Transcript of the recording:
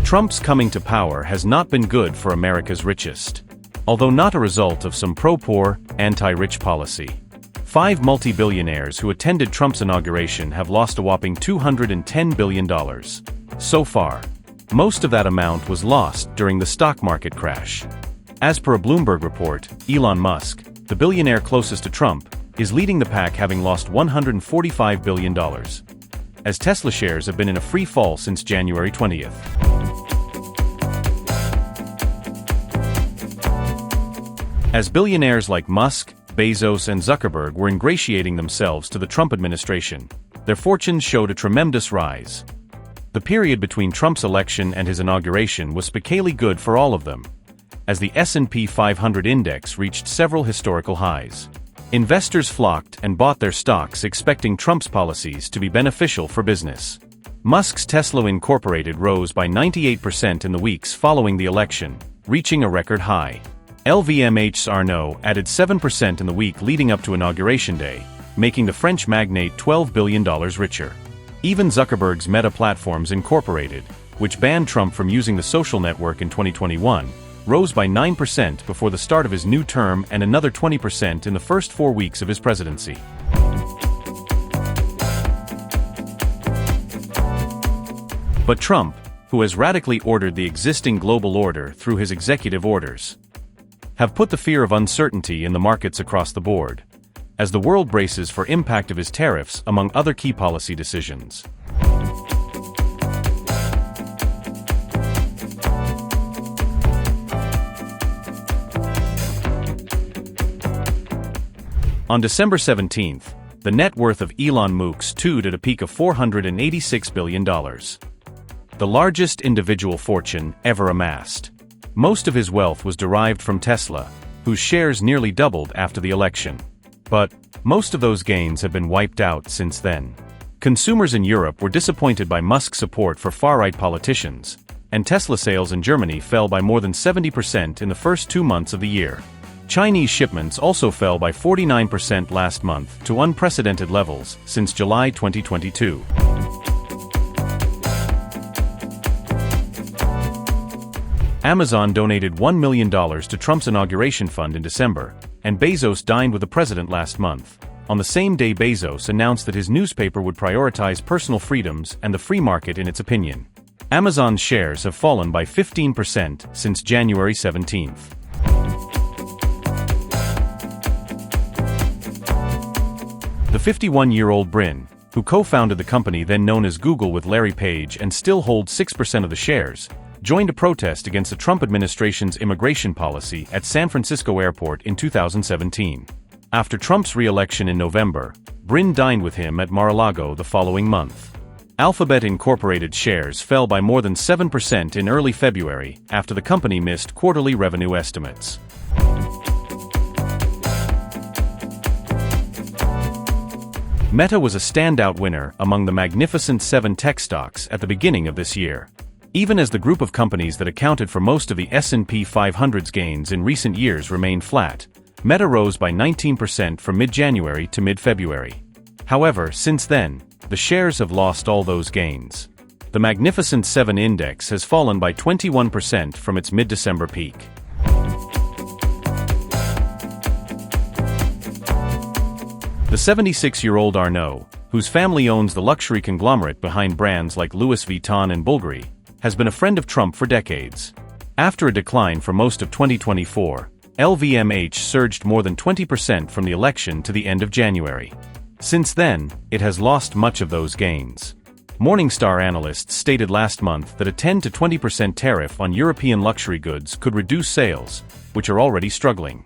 Trump's coming to power has not been good for America's richest. Although not a result of some pro-poor, anti-rich policy. 5 multi-billionaires who attended Trump's inauguration have lost a whopping $210 billion. So far. Most of that amount was lost during the stock market crash. As per a Bloomberg report, Elon Musk, the billionaire closest to Trump, is leading the pack, having lost $145 billion. As Tesla shares have been in a free fall since January 20th. As billionaires like Musk, Bezos and Zuckerberg were ingratiating themselves to the Trump administration, their fortunes showed a tremendous rise. The period between Trump's election and his inauguration was spectacularly good for all of them, as the S&P 500 index reached several historical highs. Investors flocked and bought their stocks, expecting Trump's policies to be beneficial for business. Musk's Tesla Incorporated rose by 98% in the weeks following the election, reaching a record high. LVMH's Arnault added 7% in the week leading up to Inauguration Day, making the French magnate $12 billion richer. Even Zuckerberg's Meta Platforms Incorporated, which banned Trump from using the social network in 2021, rose by 9% before the start of his new term and another 20% in the first 4 weeks of his presidency. But Trump, who has radically ordered the existing global order through his executive orders, have put the fear of uncertainty in the markets across the board, as the world braces for impact of his tariffs among other key policy decisions. On December 17th, the net worth of Elon Musk stood at a peak of $486 billion. The largest individual fortune ever amassed. Most of his wealth was derived from Tesla, whose shares nearly doubled after the election. But most of those gains have been wiped out since then. Consumers in Europe were disappointed by Musk's support for far-right politicians, and Tesla sales in Germany fell by more than 70% in the first 2 months of the year. Chinese shipments also fell by 49% last month to unprecedented levels since July 2022. Amazon donated $1 million to Trump's inauguration fund in December, and Bezos dined with the president last month. On the same day, Bezos announced that his newspaper would prioritize personal freedoms and the free market in its opinion. Amazon's shares have fallen by 15% since January 17th. The 51-year-old Brin, who co-founded the company then known as Google with Larry Page and still holds 6% of the shares, joined a protest against the Trump administration's immigration policy at San Francisco Airport in 2017. After Trump's re-election in November, Brin dined with him at Mar-a-Lago the following month. Alphabet Incorporated shares fell by more than 7% in early February after the company missed quarterly revenue estimates. Meta was a standout winner among the Magnificent Seven tech stocks at the beginning of this year. Even as the group of companies that accounted for most of the S&P 500's gains in recent years remained flat, Meta rose by 19% from mid-January to mid-February. However, since then, the shares have lost all those gains. The Magnificent Seven index has fallen by 21% from its mid-December peak. The 76-year-old Arnault, whose family owns the luxury conglomerate behind brands like Louis Vuitton and Bulgari, has been a friend of Trump for decades. After a decline for most of 2024, LVMH surged more than 20% from the election to the end of January. Since then, it has lost much of those gains. Morningstar analysts stated last month that a 10 to 20% tariff on European luxury goods could reduce sales, which are already struggling.